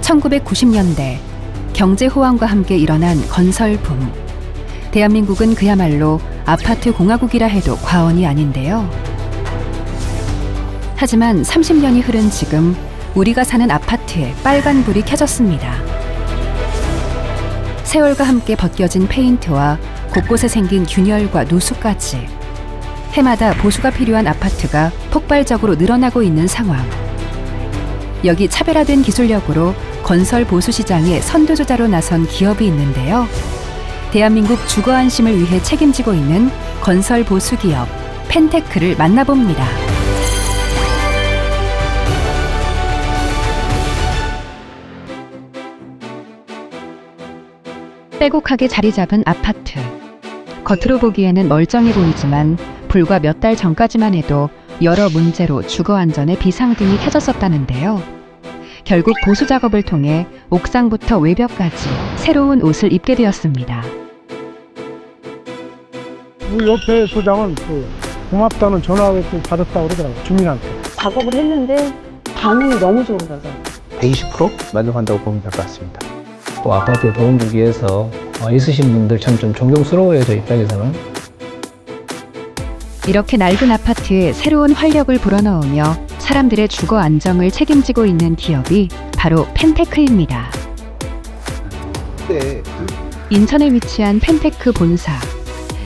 1990년대 경제 호황과 함께 일어난 건설 붐. 대한민국은 그야말로 아파트 공화국이라 해도 과언이 아닌데요. 하지만 30년이 흐른 지금 우리가 사는 아파트에 빨간불이 켜졌습니다. 세월과 함께 벗겨진 페인트와 곳곳에 생긴 균열과 누수까지 해마다 보수가 필요한 아파트가 폭발적으로 늘어나고 있는 상황. 여기 차별화된 기술력으로 건설 보수 시장의 선두주자로 나선 기업이 있는데요. 대한민국 주거 안심을 위해 책임지고 있는 건설 보수 기업 펜테크를 만나봅니다. 빼곡하게 자리 잡은 아파트. 겉으로 보기에는 멀쩡해 보이지만 불과 몇 달 전까지만 해도 여러 문제로 주거 안전에 비상등이 켜졌었다는데요. 결국 보수 작업을 통해 옥상부터 외벽까지 새로운 옷을 입게 되었습니다. 우리 옆에 소장은 고맙다는 전화를 또 받았다고 그러더라고요. 주민한테. 작업을 했는데 반응이 너무 좋은 거죠. 120% 만족한다고 보면 될 것 같습니다. 또 아파트에 도움 주기 위해서 있으신 분들 참 좀 존경스러워요, 저 입장에서는. 이렇게 낡은 아파트에 새로운 활력을 불어넣으며 사람들의 주거 안정을 책임지고 있는 기업이 바로 펜테크입니다. 인천에 위치한 펜테크 본사.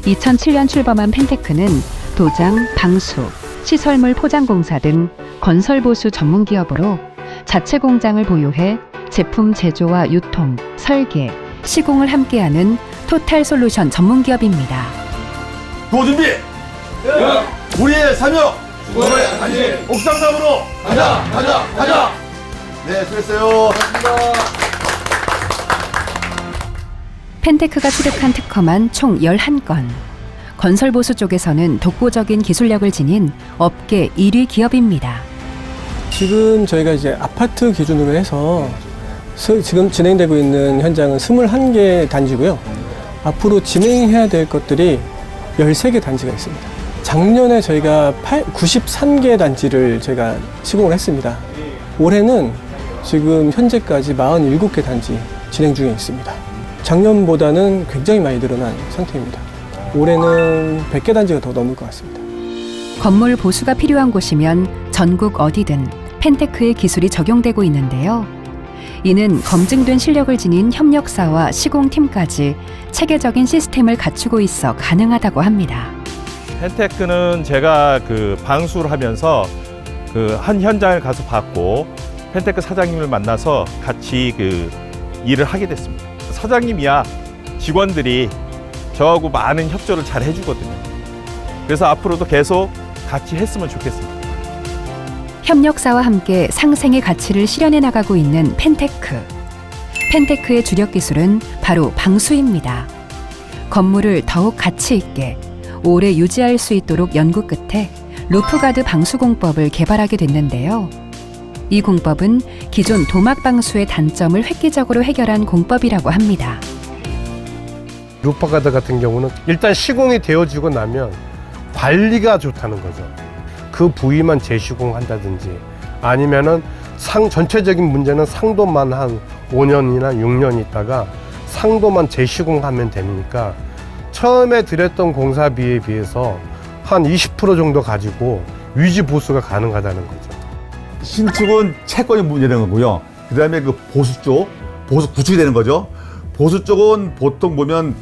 2007년 출범한 펜테크는 도장, 방수, 시설물 포장공사 등 건설 보수 전문 기업으로 자체 공장을 보유해 제품 제조와 유통, 설계, 시공을 함께하는 토탈 솔루션 전문 기업입니다. 구호 준비! 우리의 사명! 주거의 안심! 옥상상으로! 가자! 네, 수고했어요. 펜테크가 취득한 특허만 총 11건. 건설 보수 쪽에서는 독보적인 기술력을 지닌 업계 1위 기업입니다. 지금 저희가 이제 아파트 기준으로 해서 지금 진행되고 있는 현장은 21개 단지고요. 앞으로 진행해야 될 것들이 13개 단지가 있습니다. 작년에 저희가 93개 단지를 저희가 시공을 했습니다. 올해는 지금 현재까지 47개 단지 진행 중에 있습니다. 작년보다는 굉장히 많이 늘어난 상태입니다. 올해는 100개 단지가 더 넘을 것 같습니다. 건물 보수가 필요한 곳이면 전국 어디든 펜테크의 기술이 적용되고 있는데요. 이는 검증된 실력을 지닌 협력사와 시공팀까지 체계적인 시스템을 갖추고 있어 가능하다고 합니다. 펜테크는 제가 방수를 하면서 한 현장을 가서 봤고 펜테크 사장님을 만나서 같이 일을 하게 됐습니다. 사장님이야 직원들이 저하고 많은 협조를 잘 해주거든요. 그래서 앞으로도 계속 같이 했으면 좋겠습니다. 협력사와 함께 상생의 가치를 실현해 나가고 있는 펜테크. 펜테크의 주력 기술은 바로 방수입니다. 건물을 더욱 가치 있게 오래 유지할 수 있도록 연구 끝에 루프가드 방수공법을 개발하게 됐는데요. 이 공법은 기존 도막 방수의 단점을 획기적으로 해결한 공법이라고 합니다. 루프가드 같은 경우는 일단 시공이 되어지고 나면 관리가 좋다는 거죠. 그 부위만 재시공한다든지 아니면은 전체적인 문제는 상도만 한 5년이나 6년 있다가 상도만 재시공하면 되니까 처음에 들였던 공사비에 비해서 한 20% 정도 가지고 위지 보수가 가능하다는 거죠. 신축은 채권이 문제되는 거고요. 그 다음에 보수 쪽, 보수 구축이 되는 거죠. 보수 쪽은 보통 보면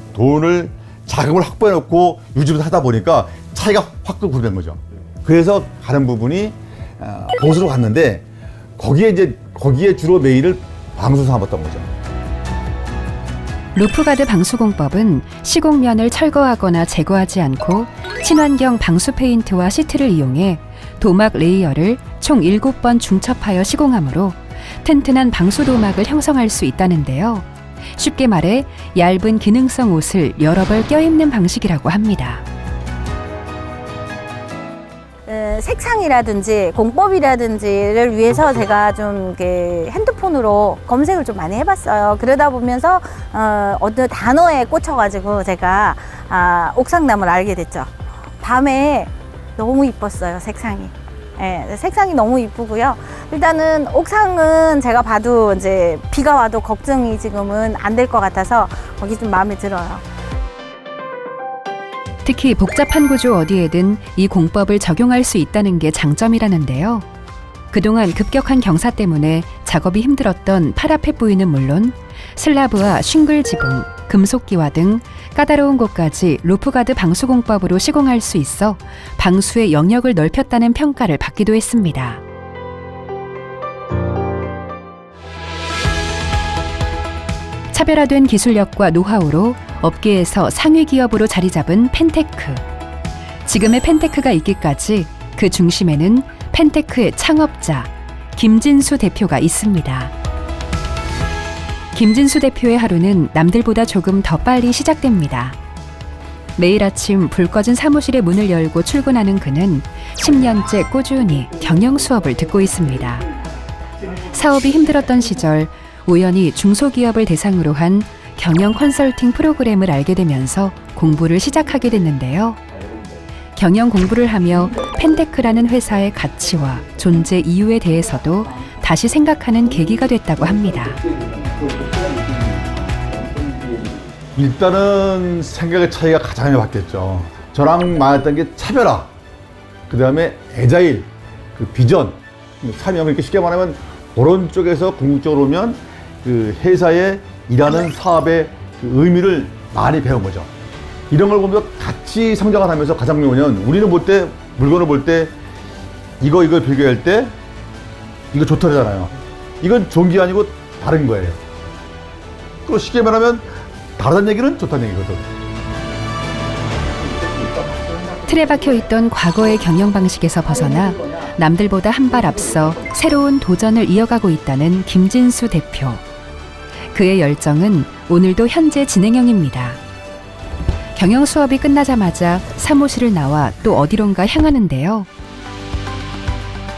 자금을 확보해 놓고 유지를 하다 보니까 차이가 확 구분된 거죠. 그래서 가는 부분이 보수로 갔는데 거기에 주로 메일을 방수사 봤던 거죠. 루프가드 방수공법은 시공면을 철거하거나 제거하지 않고 친환경 방수 페인트와 시트를 이용해 도막 레이어를 총 7번 중첩하여 시공하므로 튼튼한 방수 도막을 형성할 수 있다는데요. 쉽게 말해 얇은 기능성 옷을 여러 벌 껴입는 방식이라고 합니다. 색상이라든지 공법이라든지를 위해서 제가 좀 이렇게 핸드폰으로 검색을 좀 많이 해봤어요. 그러다 보면서 어느 단어에 꽂혀가지고 제가 옥상남을 알게 됐죠. 밤에 너무 이뻤어요, 색상이. 예, 색상이 너무 이쁘고요. 일단은 옥상은 제가 봐도 이제 비가 와도 걱정이 지금은 안 될 것 같아서 거기 좀 마음에 들어요. 특히 복잡한 구조 어디에든 이 공법을 적용할 수 있다는 게 장점이라는데요. 그동안 급격한 경사 때문에 작업이 힘들었던 파라펫 부위는 물론 슬라브와 싱글 지붕, 금속기와 등 까다로운 곳까지 루프가드 방수 공법으로 시공할 수 있어 방수의 영역을 넓혔다는 평가를 받기도 했습니다. 차별화된 기술력과 노하우로 업계에서 상위 기업으로 자리 잡은 펜테크. 지금의 펜테크가 있기까지 그 중심에는 펜테크의 창업자 김진수 대표가 있습니다. 김진수 대표의 하루는 남들보다 조금 더 빨리 시작됩니다. 매일 아침 불 꺼진 사무실의 문을 열고 출근하는 그는 10년째 꾸준히 경영 수업을 듣고 있습니다. 사업이 힘들었던 시절 우연히 중소기업을 대상으로 한 경영 컨설팅 프로그램을 알게 되면서 공부를 시작하게 됐는데요. 경영 공부를 하며 펜테크라는 회사의 가치와 존재 이유에 대해서도 다시 생각하는 계기가 됐다고 합니다. 일단은 생각의 차이가 가장 많이 바뀌었죠. 저랑 많았던 게 차별화, 그 다음에 애자일, 그 비전, 사명, 이렇게 쉽게 말하면 그런 쪽에서 궁극적으로 오면 그 회사에 일하는 사업의 그 의미를 많이 배운 거죠. 이런 걸 보면서 같이 성장을 하면서 가장 중요한 건 우리는 볼 때, 물건을 볼 때 이걸 비교할 때 이거 좋다잖아요. 이건 좋은 게 아니고 다른 거예요. 그리고 쉽게 말하면 다르다는 얘기는 좋다는 얘기거든. 틀에 박혀 있던 과거의 경영 방식에서 벗어나 남들보다 한 발 앞서 새로운 도전을 이어가고 있다는 김진수 대표. 그의 열정은 오늘도 현재 진행형입니다. 경영 수업이 끝나자마자 사무실을 나와 또 어디론가 향하는데요.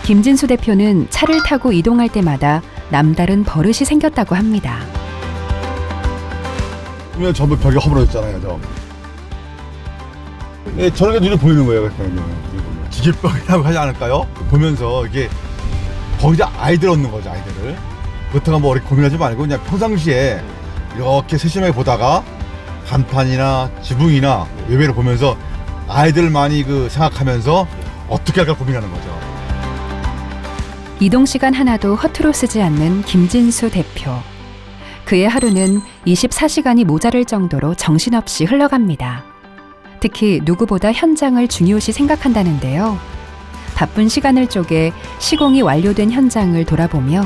김진수 대표는 차를 타고 이동할 때마다 남다른 버릇이 생겼다고 합니다. 보면 전부 벽이 허물어졌잖아요, 저. 예, 저런 게 눈에 보이는 거예요, 지질병이라고 하지 않을까요? 보면서 이게 거기다 아이들 얻는 거죠, 아이들을. 그렇다고 뭐 이렇게 고민하지 말고 그냥 평상시에 이렇게 세심하게 보다가 간판이나 지붕이나 외배를 보면서 아이들을 많이 생각하면서 어떻게 할까 고민하는 거죠. 이동 시간 하나도 허투루 쓰지 않는 김진수 대표. 그의 하루는 24시간이 모자랄 정도로 정신없이 흘러갑니다. 특히 누구보다 현장을 중요시 생각한다는데요. 바쁜 시간을 쪼개 시공이 완료된 현장을 돌아보며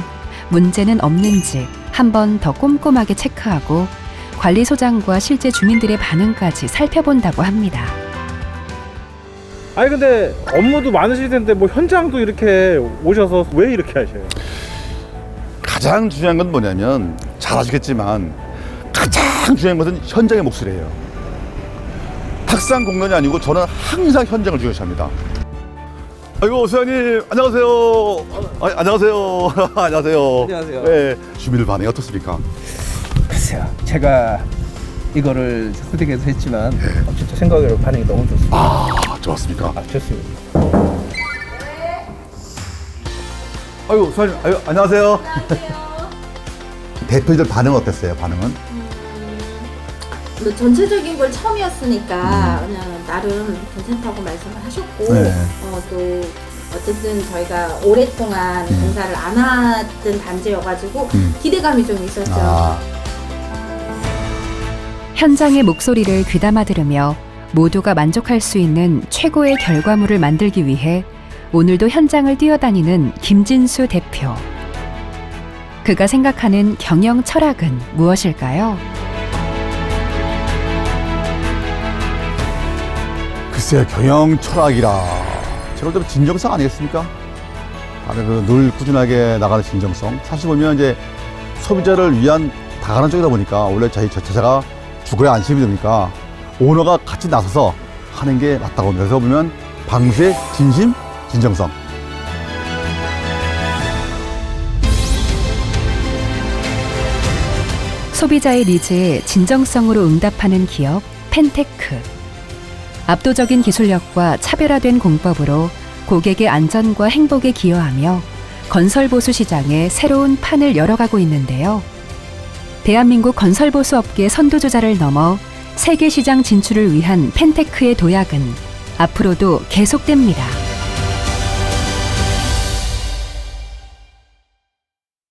문제는 없는지 한 번 더 꼼꼼하게 체크하고 관리소장과 실제 주민들의 반응까지 살펴본다고 합니다. 아니 근데 업무도 많으실 텐데 뭐 현장도 이렇게 오셔서 왜 이렇게 하셔요? 가장 중요한 건 뭐냐면 잘 아시겠지만 가장 중요한 것은 현장의 몫이래요. 탁상 공론이 아니고 저는 항상 현장을 중요시합니다. 아이고 소장님 안녕하세요. 안녕하세요. 안녕하세요. 안녕하세요. 네, 주민들 반응이 어떻습니까? 글쎄요, 제가 이거를 선택해서 했지만 진짜 생각으로 반응이 너무 좋습니다. 아 좋았습니까? 좋습니다. 아이고 소장님 안녕하세요. 대표들 반응 어땠어요? 반응은? 뭐 전체적인 걸 처음이었으니까 그냥 나름 괜찮다고 말씀을 하셨고 네. 또 어쨌든 저희가 오랫동안 공사를 안 하던 단지여가지고 기대감이 좀 있었죠. 현장의 목소리를 귀담아 들으며 모두가 만족할 수 있는 최고의 결과물을 만들기 위해 오늘도 현장을 뛰어다니는 김진수 대표. 그가 생각하는 경영 철학은 무엇일까요? 글쎄요, 경영 철학이라 제가 좀 진정성 아니겠습니까? 늘 꾸준하게 나가는 진정성. 사실 보면 이제 소비자를 위한 다가는 쪽이다 보니까 원래 제자가 죽어야 안심이 됩니까? 오너가 같이 나서서 하는 게 맞다고 합니다. 그래서 보면 방수의 진심, 진정성. 소비자의 니즈에 진정성으로 응답하는 기업 펜테크. 압도적인 기술력과 차별화된 공법으로 고객의 안전과 행복에 기여하며 건설보수 시장에 새로운 판을 열어가고 있는데요. 대한민국 건설보수 업계 선두주자를 넘어 세계 시장 진출을 위한 펜테크의 도약은 앞으로도 계속됩니다.